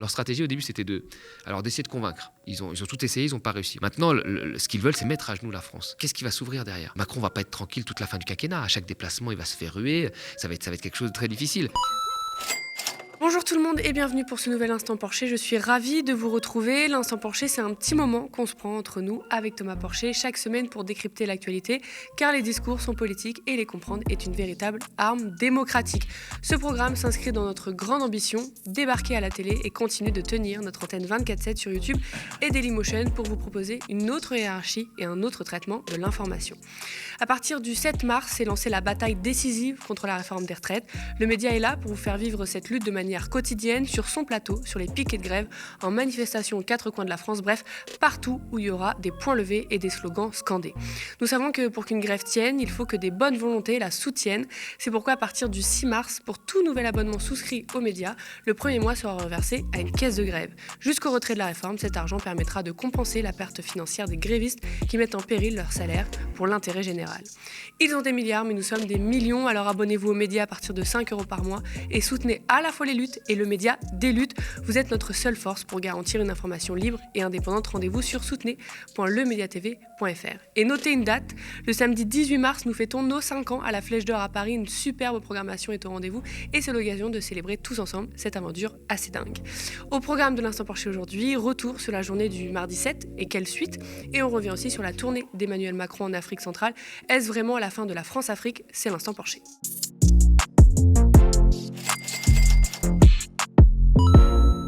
Leur stratégie au début, c'était d'essayer de convaincre. Ils ont tout essayé, ils n'ont pas réussi. Maintenant, ce qu'ils veulent, c'est mettre à genoux la France. Qu'est-ce qui va s'ouvrir derrière ? Macron va pas être tranquille toute la fin du quinquennat. À chaque déplacement, il va se faire ruer. Ça va être quelque chose de très difficile. Bonjour tout le monde et bienvenue pour ce nouvel Instant Porcher. Je suis ravie de vous retrouver. L'Instant Porcher, c'est un petit moment qu'on se prend entre nous avec Thomas Porcher chaque semaine pour décrypter l'actualité, car les discours sont politiques et les comprendre est une véritable arme démocratique. Ce programme s'inscrit dans notre grande ambition, débarquer à la télé et continuer de tenir notre antenne 24/7 sur YouTube et Dailymotion pour vous proposer une autre hiérarchie et un autre traitement de l'information. À partir du 7 mars, s'est lancée la bataille décisive contre la réforme des retraites. Le média est là pour vous faire vivre cette lutte de manière quotidienne sur son plateau, sur les piquets de grève, en manifestation aux quatre coins de la France, bref, partout où il y aura des points levés et des slogans scandés. Nous savons que pour qu'une grève tienne, il faut que des bonnes volontés la soutiennent. C'est pourquoi à partir du 6 mars, pour tout nouvel abonnement souscrit aux médias, le premier mois sera reversé à une caisse de grève. Jusqu'au retrait de la réforme, cet argent permettra de compenser la perte financière des grévistes qui mettent en péril leur salaire pour l'intérêt général. Ils ont des milliards, mais nous sommes des millions, alors abonnez-vous aux médias à partir de 5 € par mois et soutenez à la fois les luttes et le média des luttes. Vous êtes notre seule force pour garantir une information libre et indépendante. Rendez-vous sur soutenez.lemediatv.fr. Et notez une date, le samedi 18 mars, nous fêtons nos 5 ans à la Flèche d'Or à Paris. Une superbe programmation est au rendez-vous et c'est l'occasion de célébrer tous ensemble cette aventure assez dingue. Au programme de l'Instant Porcher aujourd'hui, retour sur la journée du mardi 7 et quelle suite. Et on revient aussi sur la tournée d'Emmanuel Macron en Afrique centrale. Est-ce vraiment la fin de la France-Afrique ? C'est l'Instant Porcher.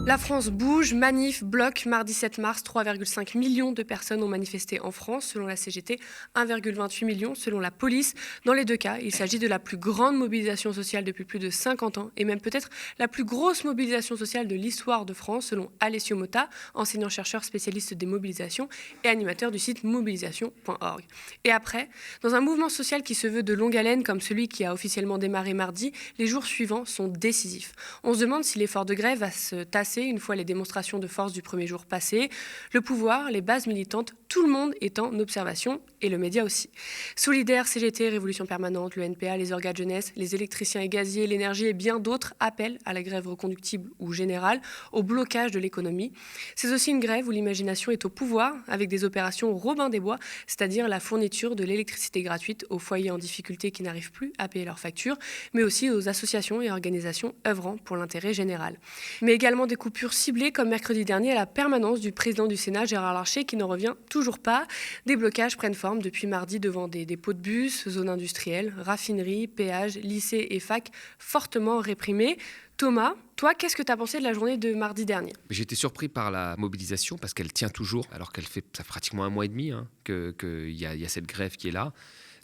La France bouge, manif, bloc. Mardi 7 mars, 3,5 millions de personnes ont manifesté en France. Selon la CGT, 1,28 million selon la police. Dans les deux cas, il s'agit de la plus grande mobilisation sociale depuis plus de 50 ans et même peut-être la plus grosse mobilisation sociale de l'histoire de France, selon Alessio Motta, enseignant-chercheur spécialiste des mobilisations et animateur du site mobilisation.org. Et après, dans un mouvement social qui se veut de longue haleine comme celui qui a officiellement démarré mardi, les jours suivants sont décisifs. On se demande si l'effort de grève va se tasser une fois les démonstrations de force du premier jour passées. Le pouvoir, les bases militantes, tout le monde est en observation et le média aussi. Solidaires, CGT, Révolution Permanente, le NPA, les orgas de jeunesse, les électriciens et gaziers, l'énergie et bien d'autres appellent à la grève reconductible ou générale, au blocage de l'économie. C'est aussi une grève où l'imagination est au pouvoir avec des opérations Robin des Bois, c'est-à-dire la fourniture de l'électricité gratuite aux foyers en difficulté qui n'arrivent plus à payer leurs factures, mais aussi aux associations et organisations œuvrant pour l'intérêt général. Mais également des coupures ciblées comme mercredi dernier à la permanence du président du Sénat, Gérard Larcher, qui n'en revient toujours pas. Des blocages prennent forme depuis mardi devant des dépôts de bus, zones industrielles, raffineries, péages, lycées et facs fortement réprimés. Thomas, toi, qu'est-ce que tu as pensé de la journée de mardi dernier ? J'ai été surpris par la mobilisation parce qu'elle tient toujours, alors ça fait pratiquement 1 mois et demi qu'il y a cette grève qui est là.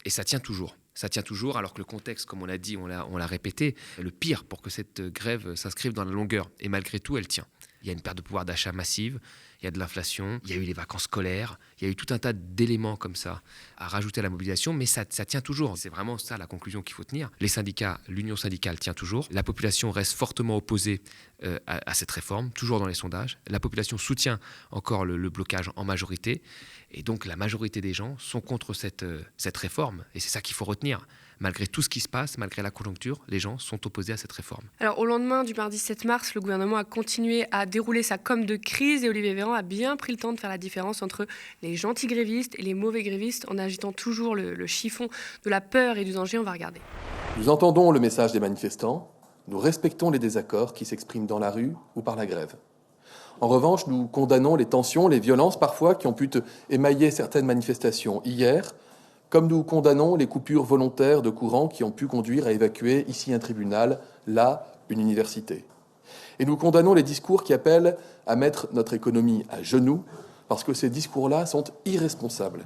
Et ça tient toujours. Ça tient toujours, alors que le contexte, comme on l'a dit, on l'a répété, le pire pour que cette grève s'inscrive dans la longueur. Et malgré tout, elle tient. Il y a une perte de pouvoir d'achat massive, il y a de l'inflation, il y a eu les vacances scolaires, il y a eu tout un tas d'éléments comme ça à rajouter à la mobilisation, mais ça tient toujours. C'est vraiment ça la conclusion qu'il faut tenir. Les syndicats, l'union syndicale tient toujours. La population reste fortement opposée à cette réforme, toujours dans les sondages. La population soutient encore le blocage en majorité. Et donc la majorité des gens sont contre cette réforme. Et c'est ça qu'il faut retenir. Malgré tout ce qui se passe, malgré la conjoncture, les gens sont opposés à cette réforme. Alors, au lendemain du mardi 7 mars, le gouvernement a continué à dérouler sa com de crise et Olivier Véran a bien pris le temps de faire la différence entre les gentils grévistes et les mauvais grévistes en agitant toujours le chiffon de la peur et du danger. On va regarder. Nous entendons le message des manifestants, nous respectons les désaccords qui s'expriment dans la rue ou par la grève. En revanche, nous condamnons les tensions, les violences parfois qui ont pu émailler certaines manifestations hier, comme nous condamnons les coupures volontaires de courant qui ont pu conduire à évacuer ici un tribunal, là une université. Et nous condamnons les discours qui appellent à mettre notre économie à genoux, parce que ces discours-là sont irresponsables.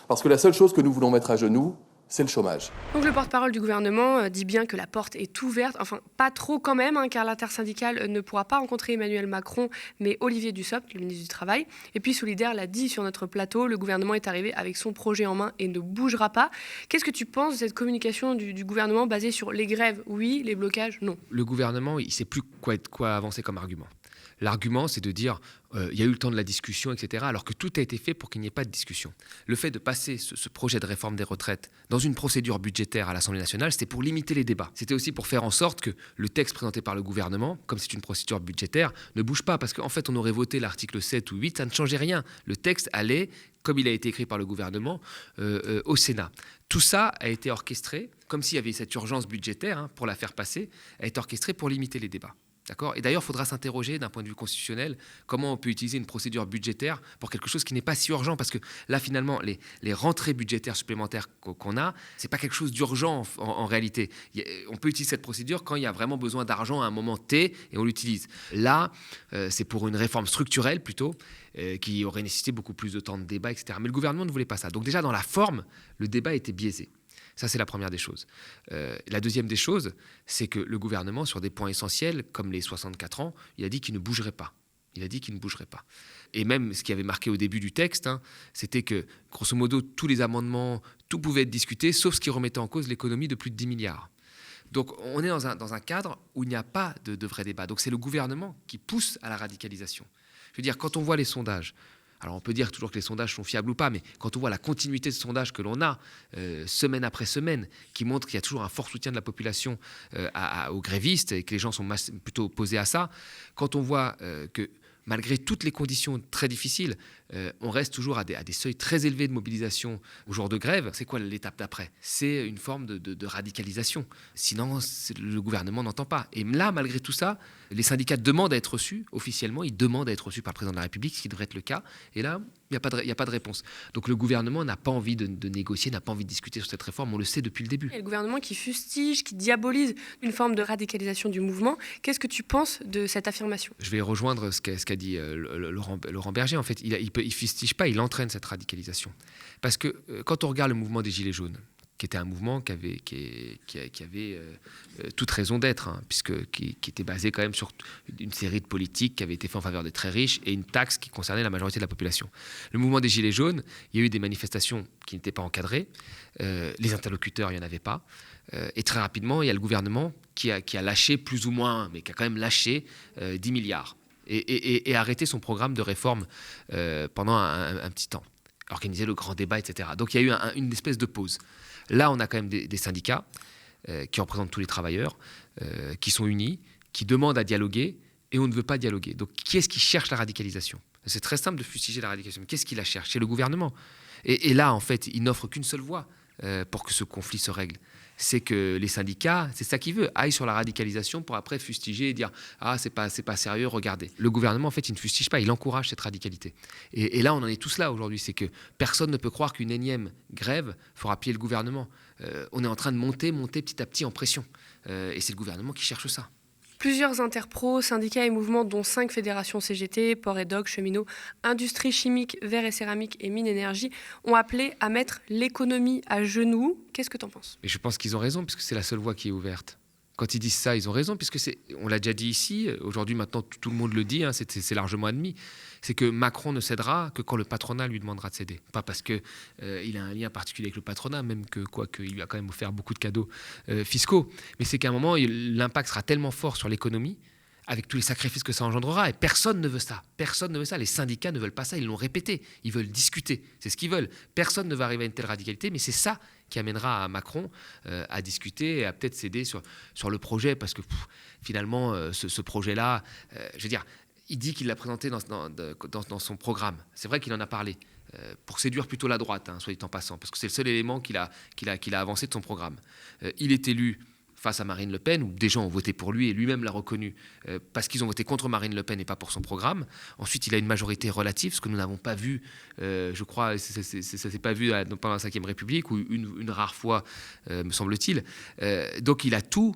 Parce que la seule chose que nous voulons mettre à genoux, c'est le chômage. Donc le porte-parole du gouvernement dit bien que la porte est ouverte, enfin pas trop quand même, car l'intersyndicale ne pourra pas rencontrer Emmanuel Macron, mais Olivier Dussopt, le ministre du Travail. Et puis Solidaire l'a dit sur notre plateau, le gouvernement est arrivé avec son projet en main et ne bougera pas. Qu'est-ce que tu penses de cette communication du gouvernement basée sur les grèves, oui, les blocages, non ? Le gouvernement, il ne sait plus quoi avancer comme argument. L'argument, c'est de dire il y a eu le temps de la discussion, etc., alors que tout a été fait pour qu'il n'y ait pas de discussion. Le fait de passer ce projet de réforme des retraites dans une procédure budgétaire à l'Assemblée nationale, c'était pour limiter les débats. C'était aussi pour faire en sorte que le texte présenté par le gouvernement, comme c'est une procédure budgétaire, ne bouge pas, parce qu'en fait, on aurait voté l'article 7 ou 8, ça ne changeait rien. Le texte allait, comme il a été écrit par le gouvernement, au Sénat. Tout ça a été orchestré, comme s'il y avait cette urgence budgétaire pour la faire passer, a été orchestré pour limiter les débats. D'accord ? Et d'ailleurs, il faudra s'interroger d'un point de vue constitutionnel comment on peut utiliser une procédure budgétaire pour quelque chose qui n'est pas si urgent. Parce que là, finalement, les rentrées budgétaires supplémentaires qu'on a, ce n'est pas quelque chose d'urgent en réalité. On peut utiliser cette procédure quand il y a vraiment besoin d'argent à un moment T et on l'utilise. Là, c'est pour une réforme structurelle plutôt, qui aurait nécessité beaucoup plus de temps de débat, etc. Mais le gouvernement ne voulait pas ça. Donc déjà, dans la forme, le débat était biaisé. Ça, c'est la première des choses. La deuxième des choses, c'est que le gouvernement, sur des points essentiels, comme les 64 ans, il a dit qu'il ne bougerait pas. Il a dit qu'il ne bougerait pas. Et même ce qui avait marqué au début du texte, c'était que, grosso modo, tous les amendements, tout pouvait être discuté, sauf ce qui remettait en cause l'économie de plus de 10 milliards. Donc, on est dans un cadre où il n'y a pas de vrai débat. Donc, c'est le gouvernement qui pousse à la radicalisation. Je veux dire, quand on voit les sondages, alors on peut dire toujours que les sondages sont fiables ou pas, mais quand on voit la continuité de sondages que l'on a, semaine après semaine, qui montre qu'il y a toujours un fort soutien de la population aux grévistes et que les gens sont plutôt opposés à ça, quand on voit que malgré toutes les conditions très difficiles, on reste toujours à des seuils très élevés de mobilisation au jour de grève. C'est quoi l'étape d'après ? C'est une forme de radicalisation. Sinon, le gouvernement n'entend pas. Et là, malgré tout ça, les syndicats demandent à être reçus, officiellement, ils demandent à être reçus par le président de la République, ce qui devrait être le cas. Et là, il n'y a pas de réponse. Donc le gouvernement n'a pas envie de négocier, n'a pas envie de discuter sur cette réforme, on le sait depuis le début. Et le gouvernement qui fustige, qui diabolise une forme de radicalisation du mouvement. Qu'est-ce que tu penses de cette affirmation ? Je vais rejoindre ce qu'a dit Laurent Berger. En fait, il ne fustige pas, il entraîne cette radicalisation. Parce que quand on regarde le mouvement des Gilets jaunes, qui était un mouvement qui avait toute raison d'être, qui était basé quand même sur une série de politiques qui avaient été faites en faveur des très riches et une taxe qui concernait la majorité de la population. Le mouvement des Gilets jaunes, il y a eu des manifestations qui n'étaient pas encadrées, les interlocuteurs, il n'y en avait pas, et très rapidement, il y a le gouvernement qui a lâché plus ou moins, mais qui a quand même lâché 10 milliards et arrêté son programme de réforme pendant un petit temps, organiser le grand débat, etc. Donc il y a eu une espèce de pause. Là, on a quand même des syndicats qui représentent tous les travailleurs, qui sont unis, qui demandent à dialoguer, et on ne veut pas dialoguer. Donc, qui est-ce qui cherche la radicalisation ? C'est très simple de fustiger la radicalisation. Qu'est-ce qui la cherche ? C'est le gouvernement. Et là, en fait, il n'offre qu'une seule voie pour que ce conflit se règle. C'est que les syndicats, c'est ça qu'ils veulent, aillent sur la radicalisation pour après fustiger et dire « Ah, c'est pas sérieux, regardez ». Le gouvernement, en fait, il ne fustige pas, il encourage cette radicalité. Et là, on en est tous là aujourd'hui, c'est que personne ne peut croire qu'une énième grève fera plier le gouvernement. On est en train de monter petit à petit en pression. Et c'est le gouvernement qui cherche ça. Plusieurs interpros, syndicats et mouvements, dont 5 fédérations CGT, Port et Doc, Cheminots, Industrie chimique, Verre et céramique et Mines énergie, ont appelé à mettre l'économie à genoux. Qu'est-ce que tu en penses ? Et je pense qu'ils ont raison, puisque c'est la seule voie qui est ouverte. Quand ils disent ça, ils ont raison, puisque on l'a déjà dit ici, aujourd'hui maintenant tout le monde le dit, c'est largement admis, c'est que Macron ne cédera que quand le patronat lui demandera de céder. Pas parce qu'il a un lien particulier avec le patronat, même qu'il lui a quand même offert beaucoup de cadeaux fiscaux, mais c'est qu'à un moment, l'impact sera tellement fort sur l'économie, avec tous les sacrifices que ça engendrera, et personne ne veut ça. Personne ne veut ça. Les syndicats ne veulent pas ça, ils l'ont répété. Ils veulent discuter, c'est ce qu'ils veulent. Personne ne va arriver à une telle radicalité, mais c'est ça qui amènera à Macron à discuter et à peut-être céder sur le projet, parce que finalement, ce projet-là, je veux dire, il dit qu'il l'a présenté dans son programme. C'est vrai qu'il en a parlé, pour séduire plutôt la droite, soit dit en passant, parce que c'est le seul élément qu'il a avancé de son programme. Il est élu face à Marine Le Pen, où des gens ont voté pour lui et lui-même l'a reconnu parce qu'ils ont voté contre Marine Le Pen et pas pour son programme. Ensuite, il a une majorité relative, ce que nous n'avons pas vu, je crois, ça ne s'est pas vu pendant la Ve République, ou une rare fois, me semble-t-il. Donc il a tout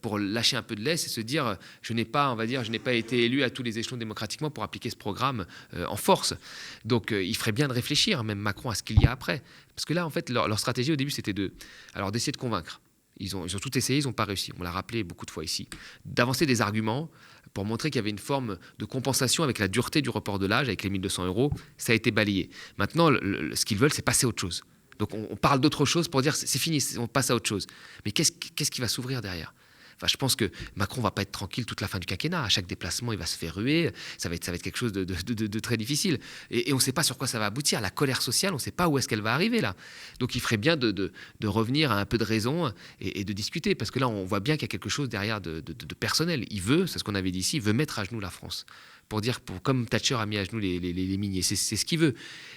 pour lâcher un peu de laisse et se dire je n'ai pas été élu à tous les échelons démocratiquement pour appliquer ce programme en force. Donc il ferait bien de réfléchir, même Macron, à ce qu'il y a après. Parce que là, en fait, leur stratégie au début, c'était d'essayer de convaincre. Ils ont tout essayé, ils n'ont pas réussi. On l'a rappelé beaucoup de fois ici. D'avancer des arguments pour montrer qu'il y avait une forme de compensation avec la dureté du report de l'âge, avec les 1 200 €. Ça a été balayé. Maintenant, ce qu'ils veulent, c'est passer à autre chose. Donc on parle d'autre chose pour dire c'est fini, on passe à autre chose. Mais qu'est-ce qui va s'ouvrir derrière ? Enfin, je pense que Macron va pas être tranquille toute la fin du quinquennat. À chaque déplacement, il va se faire ruer. Ça va être quelque chose de très difficile. Et on ne sait pas sur quoi ça va aboutir. La colère sociale, on ne sait pas où est-ce qu'elle va arriver là. Donc il ferait bien de revenir à un peu de raison et de discuter. Parce que là, on voit bien qu'il y a quelque chose derrière de personnel. Il veut, c'est ce qu'on avait dit ici, il veut mettre à genoux la France. Comme Thatcher a mis à genoux les miniers. C'est ce qu'il veut.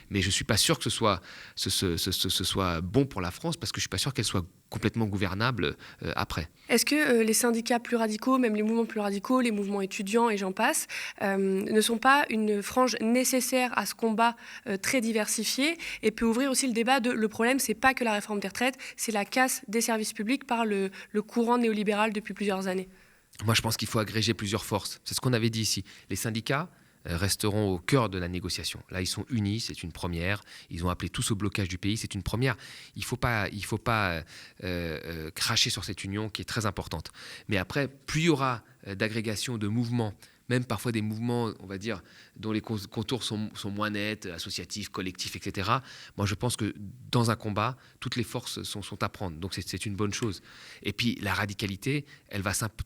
Mais je ne suis pas sûr que ce soit bon pour la France, parce que je ne suis pas sûr qu'elle soit complètement gouvernable après. Est-ce que les syndicats plus radicaux, même les mouvements plus radicaux, les mouvements étudiants et j'en passe, ne sont pas une frange nécessaire à ce combat très diversifié et peut ouvrir aussi le débat de le problème, c'est pas que la réforme des retraites, c'est la casse des services publics par le courant néolibéral depuis plusieurs années? Moi, je pense qu'il faut agréger plusieurs forces. C'est ce qu'on avait dit ici. Les syndicats resteront au cœur de la négociation. Là, ils sont unis, c'est une première. Ils ont appelé tous au blocage du pays, c'est une première. Il faut pas cracher sur cette union qui est très importante. Mais après, plus il y aura d'agrégation de mouvements, même parfois des mouvements, on va dire, dont les contours sont moins nets, associatifs, collectifs, etc. Moi, je pense que dans un combat, toutes les forces sont à prendre. Donc, c'est une bonne chose. Et puis, la radicalité,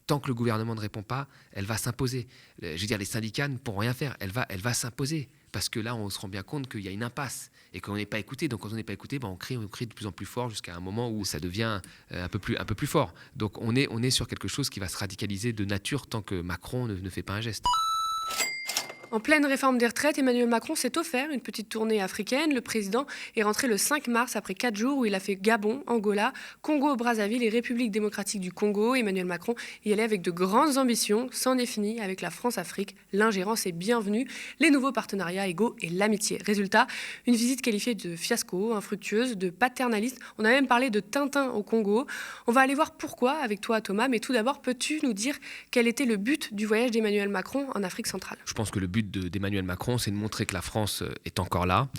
tant que le gouvernement ne répond pas, elle va s'imposer. Je veux dire, les syndicats ne pourront rien faire. Elle va s'imposer. Parce que là, on se rend bien compte qu'il y a une impasse et qu'on n'est pas écouté. Donc, quand on n'est pas écouté, on crie de plus en plus fort jusqu'à un moment où ça devient un peu plus fort. Donc, on est sur quelque chose qui va se radicaliser de nature tant que Macron ne fait pas un geste. En pleine réforme des retraites, Emmanuel Macron s'est offert une petite tournée africaine. Le président est rentré le 5 mars après 4 jours où il a fait Gabon, Angola, Congo-Brazzaville et République démocratique du Congo. Emmanuel Macron y allait avec de grandes ambitions. C'en est fini avec la France-Afrique. L'ingérence est bienvenue, les nouveaux partenariats égaux et l'amitié. Résultat, une visite qualifiée de fiasco, infructueuse, de paternaliste. On a même parlé de Tintin au Congo. On va aller voir pourquoi avec toi, Thomas. Mais tout d'abord, peux-tu nous dire quel était le but du voyage d'Emmanuel Macron en Afrique centrale? Je pense que le but d'Emmanuel Macron, c'est de montrer que la France est encore là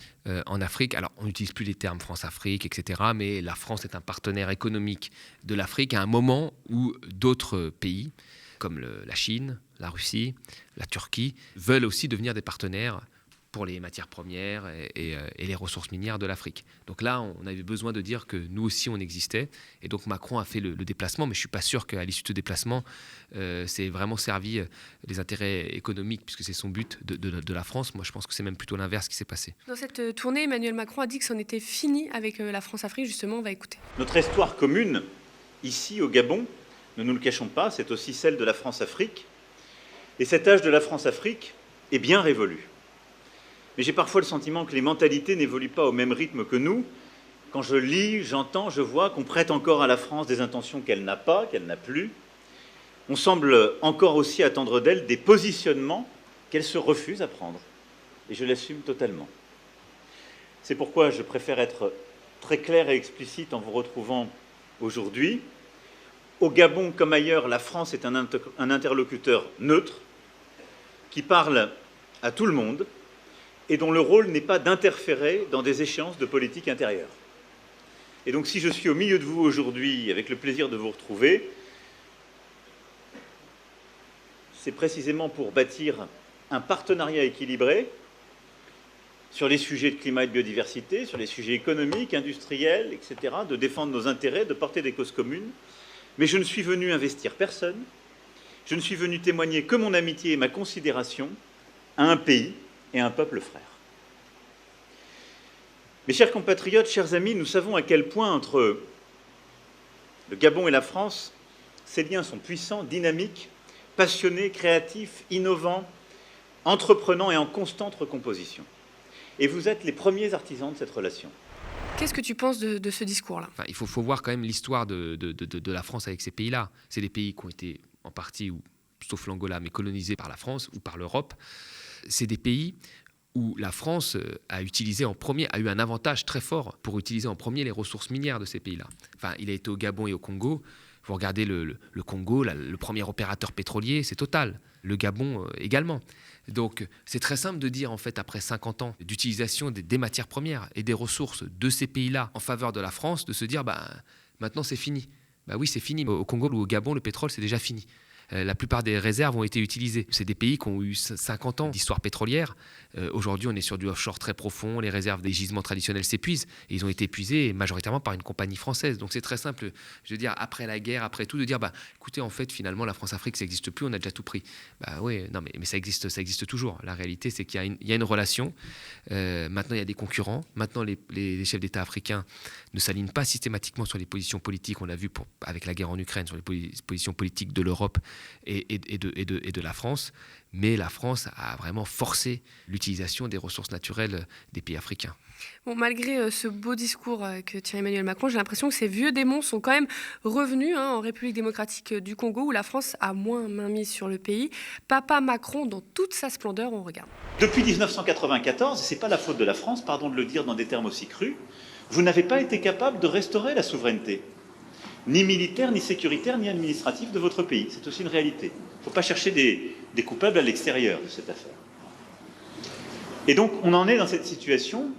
en Afrique. Alors, on n'utilise plus les termes France-Afrique, etc., mais la France est un partenaire économique de l'Afrique à un moment où d'autres pays, comme la Chine, la Russie, la Turquie, veulent aussi devenir des partenaires pour les matières premières et les ressources minières de l'Afrique. Donc là, on avait besoin de dire que nous aussi, on existait. Et donc Macron a fait le déplacement, mais je ne suis pas sûr qu'à l'issue de ce déplacement, c'est vraiment servi les intérêts économiques, puisque c'est son but de la France. Moi, je pense que c'est même plutôt l'inverse qui s'est passé. Dans cette tournée, Emmanuel Macron a dit que c'en était fini avec la France-Afrique. Justement, on va écouter. Notre histoire commune, ici au Gabon, ne nous le cachons pas, c'est aussi celle de la France-Afrique. Et cet âge de la France-Afrique est bien révolu. Mais j'ai parfois le sentiment que les mentalités n'évoluent pas au même rythme que nous. Quand je lis, j'entends, je vois qu'on prête encore à la France des intentions qu'elle n'a pas, qu'elle n'a plus. On semble encore aussi attendre d'elle des positionnements qu'elle se refuse à prendre. Et je l'assume totalement. C'est pourquoi je préfère être très clair et explicite en vous retrouvant aujourd'hui. Au Gabon comme ailleurs, la France est un interlocuteur neutre qui parle à tout le monde et dont le rôle n'est pas d'interférer dans des échéances de politique intérieure. Et donc si je suis au milieu de vous aujourd'hui, avec le plaisir de vous retrouver, c'est précisément pour bâtir un partenariat équilibré sur les sujets de climat et de biodiversité, sur les sujets économiques, industriels, etc., de défendre nos intérêts, de porter des causes communes. Mais je ne suis venu investir personne, je ne suis venu témoigner que mon amitié et ma considération à un pays et un peuple frère. Mes chers compatriotes, chers amis, nous savons à quel point entre le Gabon et la France, ces liens sont puissants, dynamiques, passionnés, créatifs, innovants, entreprenants et en constante recomposition. Et vous êtes les premiers artisans de cette relation. Qu'est-ce que tu penses de ce discours-là? Enfin, il faut voir quand même l'histoire de la France avec ces pays-là. C'est des pays qui ont été en partie, sauf l'Angola, mais colonisés par la France ou par l'Europe. C'est des pays où la France a eu un avantage très fort pour utiliser en premier les ressources minières de ces pays-là. Enfin, il a été au Gabon et au Congo. Vous regardez le Congo, le premier opérateur pétrolier, c'est Total. Le Gabon également. Donc, c'est très simple de dire, en fait, après 50 ans d'utilisation des matières premières et des ressources de ces pays-là en faveur de la France, de se dire, maintenant, c'est fini. Oui, c'est fini. Au Congo ou au Gabon, le pétrole, c'est déjà fini. la plupart des réserves ont été utilisées. C'est des pays qui ont eu 50 ans d'histoire pétrolière. Aujourd'hui, on est sur du offshore très profond. Les réserves des gisements traditionnels s'épuisent. Et ils ont été épuisés majoritairement par une compagnie française. Donc c'est très simple, je veux dire, après la guerre, après tout, de dire, écoutez, en fait, finalement, la France-Afrique, ça n'existe plus, on a déjà tout pris. Oui, non, mais ça existe toujours. La réalité, c'est qu'il y a une relation. Maintenant, il y a des concurrents. Maintenant, les chefs d'État africains ne s'alignent pas systématiquement sur les positions politiques. On l'a vu avec la guerre en Ukraine, sur les positions politiques de l'Europe et de la France. Mais la France a vraiment forcé l'utilisation des ressources naturelles des pays africains. Bon, malgré ce beau discours que tient Emmanuel Macron, j'ai l'impression que ces vieux démons sont quand même revenus en République démocratique du Congo, où la France a moins mainmise sur le pays. Papa Macron, dans toute sa splendeur, on regarde. Depuis 1994, et ce n'est pas la faute de la France, pardon de le dire dans des termes aussi crus, vous n'avez pas été capable de restaurer la souveraineté, ni militaire, ni sécuritaire, ni administrative de votre pays. C'est aussi une réalité. Il ne faut pas chercher des coupables à l'extérieur de cette affaire. Et donc, on en est dans cette situation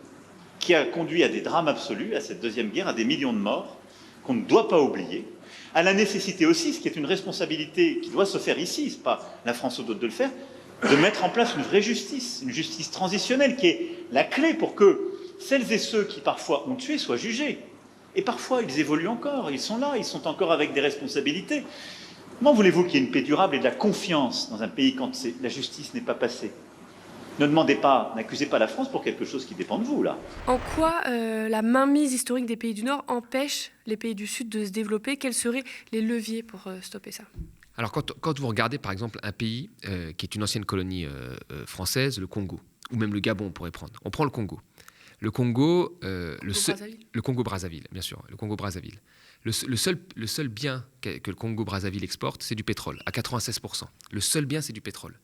qui a conduit à des drames absolus, à cette deuxième guerre, à des millions de morts, qu'on ne doit pas oublier, à la nécessité aussi, ce qui est une responsabilité qui doit se faire ici, ce n'est pas la France ou d'autres de le faire, de mettre en place une vraie justice, une justice transitionnelle, qui est la clé pour que celles et ceux qui parfois ont tué soient jugés. Et parfois, ils évoluent encore, ils sont là, ils sont encore avec des responsabilités. Comment voulez-vous qu'il y ait une paix durable et de la confiance dans un pays quand la justice n'est pas passée ? Ne demandez pas, n'accusez pas la France pour quelque chose qui dépend de vous, là. En quoi la mainmise historique des pays du Nord empêche les pays du Sud de se développer ? Quels seraient les leviers pour stopper ça ? Alors, quand vous regardez, par exemple, un pays qui est une ancienne colonie française, le Congo, ou même le Gabon, on pourrait prendre. On prend le Congo. Le Congo, le Congo-Brazzaville, bien sûr, le Congo-Brazzaville. Le seul bien que le Congo-Brazzaville exporte, c'est du pétrole, à 96%. Le seul bien, c'est du pétrole.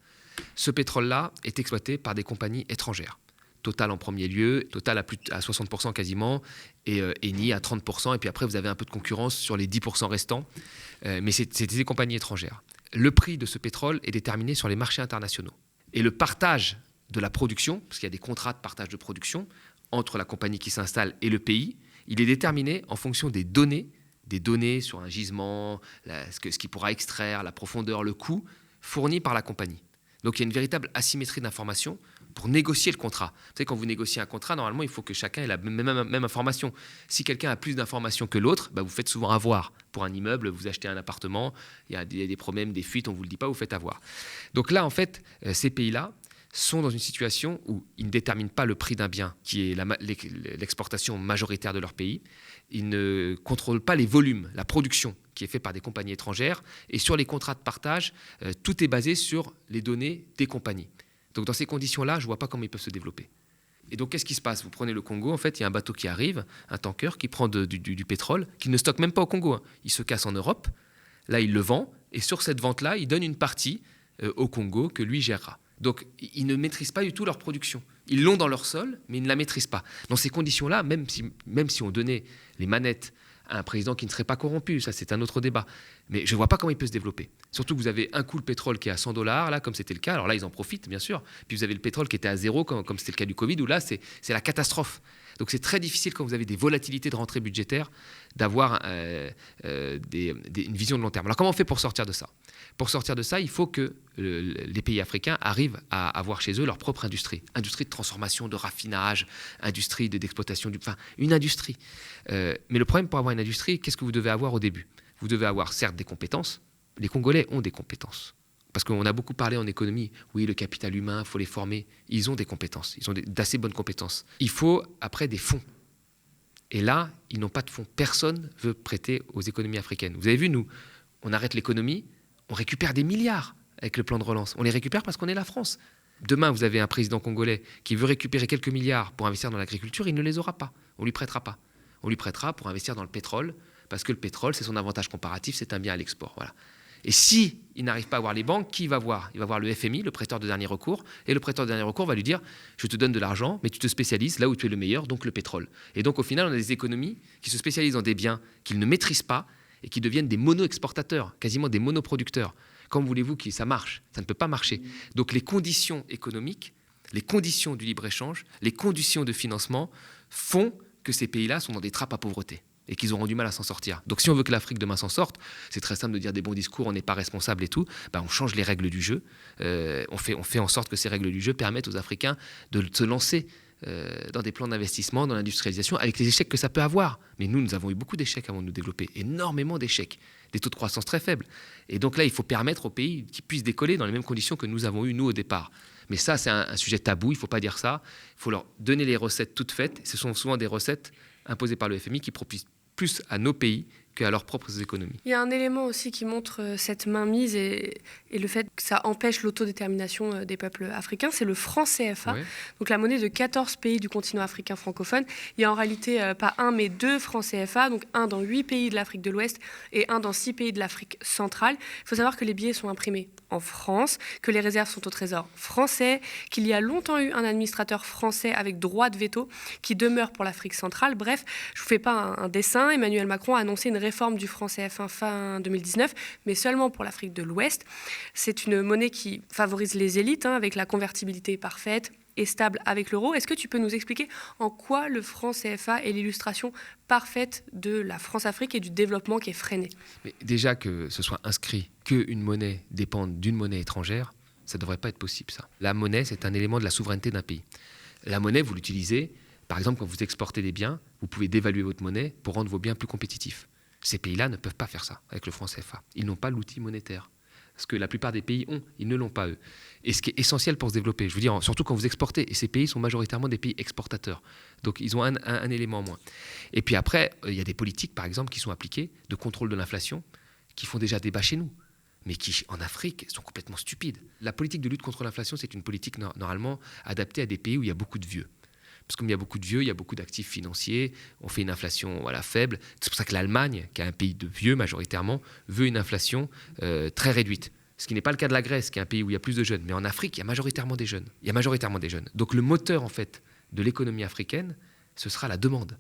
Ce pétrole-là est exploité par des compagnies étrangères. Total en premier lieu, Total à 60% quasiment, et Eni à 30%, et puis après vous avez un peu de concurrence sur les 10% restants, mais c'est des compagnies étrangères. Le prix de ce pétrole est déterminé sur les marchés internationaux. Et le partage de la production, parce qu'il y a des contrats de partage de production entre la compagnie qui s'installe et le pays, il est déterminé en fonction des données sur un gisement, ce qu'il pourra extraire, la profondeur, le coût, fournis par la compagnie. Donc il y a une véritable asymétrie d'information pour négocier le contrat. Vous savez, quand vous négociez un contrat, normalement, il faut que chacun ait la même information. Si quelqu'un a plus d'informations que l'autre, vous faites souvent avoir. Pour un immeuble, vous achetez un appartement, il y a des problèmes, des fuites, on ne vous le dit pas, vous faites avoir. Donc là, en fait, ces pays-là sont dans une situation où ils ne déterminent pas le prix d'un bien, qui est l'exportation majoritaire de leur pays. Ils ne contrôlent pas les volumes, la production qui est faite par des compagnies étrangères. Et sur les contrats de partage, tout est basé sur les données des compagnies. Donc dans ces conditions-là, je ne vois pas comment ils peuvent se développer. Et donc qu'est-ce qui se passe ? Vous prenez le Congo, en fait, il y a un bateau qui arrive, un tanker qui prend du pétrole, qu'il ne stocke même pas au Congo. Il se casse en Europe, là il le vend, et sur cette vente-là, il donne une partie au Congo que lui gérera. Donc, ils ne maîtrisent pas du tout leur production. Ils l'ont dans leur sol, mais ils ne la maîtrisent pas. Dans ces conditions-là, même si on donnait les manettes à un président qui ne serait pas corrompu, ça c'est un autre débat, mais je ne vois pas comment il peut se développer. Surtout que vous avez un coup le pétrole qui est à $100, là, comme c'était le cas. Alors là, ils en profitent, bien sûr. Puis vous avez le pétrole qui était à 0, comme c'était le cas du Covid, où là, c'est la catastrophe. Donc c'est très difficile, quand vous avez des volatilités de rentrée budgétaire, d'avoir une vision de long terme. Alors comment on fait pour sortir de ça ? Pour sortir de ça, il faut que les pays africains arrivent à avoir chez eux leur propre industrie. Industrie de transformation, de raffinage, industrie d'exploitation, une industrie. Mais le problème pour avoir une industrie, qu'est-ce que vous devez avoir au début ? Vous devez avoir certes des compétences. Les Congolais ont des compétences. Parce qu'on a beaucoup parlé en économie, oui, le capital humain, il faut les former. Ils ont des compétences, ils ont d'assez bonnes compétences. Il faut après des fonds. Et là, ils n'ont pas de fonds. Personne ne veut prêter aux économies africaines. Vous avez vu, nous, on arrête l'économie, on récupère des milliards avec le plan de relance. On les récupère parce qu'on est la France. Demain, vous avez un président congolais qui veut récupérer quelques milliards pour investir dans l'agriculture, il ne les aura pas. On ne lui prêtera pas. On lui prêtera pour investir dans le pétrole, parce que le pétrole, c'est son avantage comparatif, c'est un bien à l'export. Voilà. Et s'il n'arrive pas à voir les banques, qui il va voir ? Il va voir le FMI, le prêteur de dernier recours, et le prêteur de dernier recours va lui dire « je te donne de l'argent, mais tu te spécialises là où tu es le meilleur, donc le pétrole ». Et donc au final, on a des économies qui se spécialisent dans des biens qu'ils ne maîtrisent pas et qui deviennent des mono-exportateurs, quasiment des monoproducteurs. Comment voulez-vous que ça marche ? Ça ne peut pas marcher. Donc les conditions économiques, les conditions du libre-échange, les conditions de financement font que ces pays-là sont dans des trappes à pauvreté. et qu'ils auront du mal à s'en sortir. Donc si on veut que l'Afrique demain s'en sorte, c'est très simple de dire des bons discours, on n'est pas responsable et tout, on change les règles du jeu, on fait en sorte que ces règles du jeu permettent aux Africains de se lancer dans des plans d'investissement, dans l'industrialisation, avec les échecs que ça peut avoir. Mais nous avons eu beaucoup d'échecs avant de nous développer, énormément d'échecs, des taux de croissance très faibles. Et donc là, il faut permettre aux pays qu'ils puissent décoller dans les mêmes conditions que nous avons eues, nous, au départ. Mais ça, c'est un sujet tabou, il ne faut pas dire ça. Il faut leur donner les recettes toutes faites. Ce sont souvent des recettes imposées par le FMI qui profitent plus à nos pays qu'à leurs propres économies. Il y a un élément aussi qui montre cette mainmise et le fait que ça empêche l'autodétermination des peuples africains, c'est le franc CFA, Ouais. donc la monnaie de 14 pays du continent africain francophone. Il y a en réalité pas un mais 2 francs CFA, donc un dans 8 pays de l'Afrique de l'Ouest et un dans 6 pays de l'Afrique centrale. Il faut savoir que les billets sont imprimés en France, que les réserves sont au trésor français, qu'il y a longtemps eu un administrateur français avec droit de veto qui demeure pour l'Afrique centrale. Bref, je ne vous fais pas un dessin. Emmanuel Macron a annoncé une réforme du franc CFA fin 2019, mais seulement pour l'Afrique de l'Ouest. C'est une monnaie qui favorise les élites, avec la convertibilité parfaite et stable avec l'euro. Est-ce que tu peux nous expliquer en quoi le franc CFA est l'illustration parfaite de la France-Afrique et du développement qui est freiné? Mais déjà que ce soit inscrit qu'une monnaie dépende d'une monnaie étrangère, ça ne devrait pas être possible, ça. La monnaie, c'est un élément de la souveraineté d'un pays. La monnaie, vous l'utilisez, par exemple, quand vous exportez des biens, vous pouvez dévaluer votre monnaie pour rendre vos biens plus compétitifs. Ces pays-là ne peuvent pas faire ça avec le franc CFA. Ils n'ont pas l'outil monétaire. Ce que la plupart des pays ont, ils ne l'ont pas eux. Et ce qui est essentiel pour se développer, je veux dire, surtout quand vous exportez, et ces pays sont majoritairement des pays exportateurs. Donc ils ont un élément en moins. Et puis après, il y a des politiques, par exemple, qui sont appliquées de contrôle de l'inflation, qui font déjà débat chez nous, mais qui, en Afrique, sont complètement stupides. La politique de lutte contre l'inflation, c'est une politique normalement adaptée à des pays où il y a beaucoup de vieux. Parce que comme il y a beaucoup de vieux, il y a beaucoup d'actifs financiers, on fait une inflation faible. C'est pour ça que l'Allemagne, qui est un pays de vieux majoritairement, veut une inflation très réduite. Ce qui n'est pas le cas de la Grèce, qui est un pays où il y a plus de jeunes. Mais en Afrique, il y a majoritairement des jeunes. Donc le moteur, en fait, de l'économie africaine, ce sera la demande.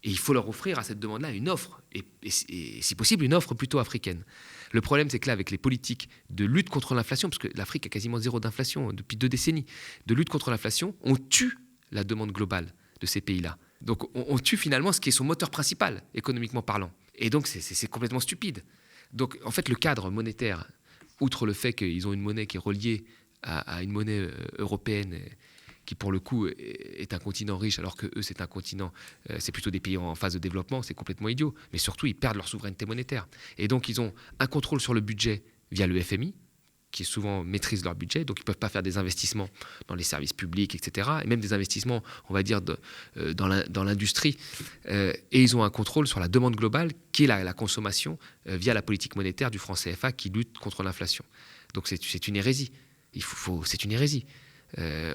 Et il faut leur offrir à cette demande-là une offre, et si possible, une offre plutôt africaine. Le problème, c'est que là, avec les politiques de lutte contre l'inflation, parce que l'Afrique a quasiment zéro d'inflation depuis 2 décennies, de lutte contre l'inflation, on tue la demande globale de ces pays-là. Donc on tue finalement ce qui est son moteur principal, économiquement parlant. Et donc c'est complètement stupide. Donc en fait, le cadre monétaire, outre le fait qu'ils ont une monnaie qui est reliée à une monnaie européenne, qui pour le coup est un continent riche, alors que eux c'est un continent, c'est plutôt des pays en phase de développement, c'est complètement idiot. Mais surtout, ils perdent leur souveraineté monétaire. Et donc ils ont un contrôle sur le budget via le FMI, qui souvent maîtrisent leur budget, donc ils ne peuvent pas faire des investissements dans les services publics, etc., et même des investissements, on va dire, dans l'industrie. Et ils ont un contrôle sur la demande globale, qui est la consommation, via la politique monétaire du franc CFA, qui lutte contre l'inflation. Donc c'est une hérésie. C'est une hérésie.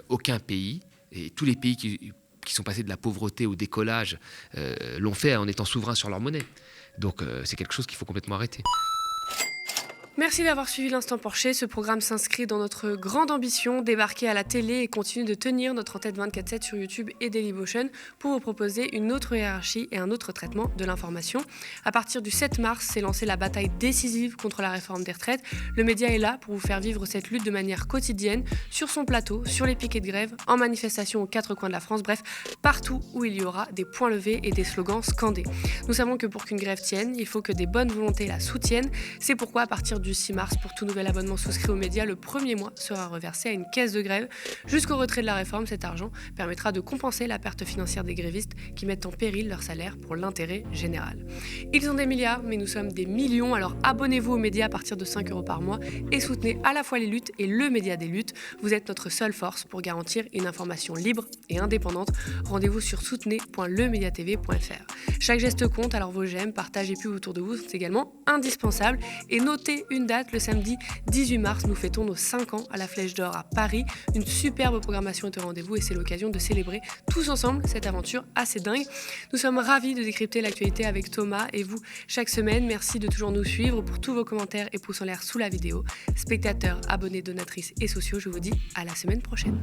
Aucun pays, et tous les pays qui sont passés de la pauvreté au décollage, l'ont fait en étant souverains sur leur monnaie. Donc c'est quelque chose qu'il faut complètement arrêter. Merci d'avoir suivi l'Instant Porcher. Ce programme s'inscrit dans notre grande ambition, débarquer à la télé et continuer de tenir notre en-tête 24/7 sur YouTube et Dailymotion pour vous proposer une autre hiérarchie et un autre traitement de l'information. À partir du 7 mars, s'est lancée la bataille décisive contre la réforme des retraites. Le média est là pour vous faire vivre cette lutte de manière quotidienne, sur son plateau, sur les piquets de grève, en manifestation aux 4 coins de la France, bref, partout où il y aura des points levés et des slogans scandés. Nous savons que pour qu'une grève tienne, il faut que des bonnes volontés la soutiennent. C'est pourquoi à partir du 6 mars, pour tout nouvel abonnement souscrit aux médias, le premier mois sera reversé à une caisse de grève. Jusqu'au retrait de la réforme, cet argent permettra de compenser la perte financière des grévistes qui mettent en péril leur salaire pour l'intérêt général. Ils ont des milliards, mais nous sommes des millions, alors abonnez-vous aux médias à partir de 5 € par mois et soutenez à la fois les luttes et le média des luttes. Vous êtes notre seule force pour garantir une information libre et indépendante. Rendez-vous sur soutenez.lemediatv.fr. Chaque geste compte, alors vos j'aime, partages et pubs autour de vous sont également indispensables. Et notez une date, le samedi 18 mars, nous fêtons nos 5 ans à la Flèche d'Or à Paris. Une superbe programmation est au rendez-vous et c'est l'occasion de célébrer tous ensemble cette aventure assez dingue. Nous sommes ravis de décrypter l'actualité avec Thomas et vous chaque semaine. Merci de toujours nous suivre. Pour tous vos commentaires et pouces en l'air sous la vidéo. Spectateurs, abonnés, donatrices et sociaux, je vous dis à la semaine prochaine.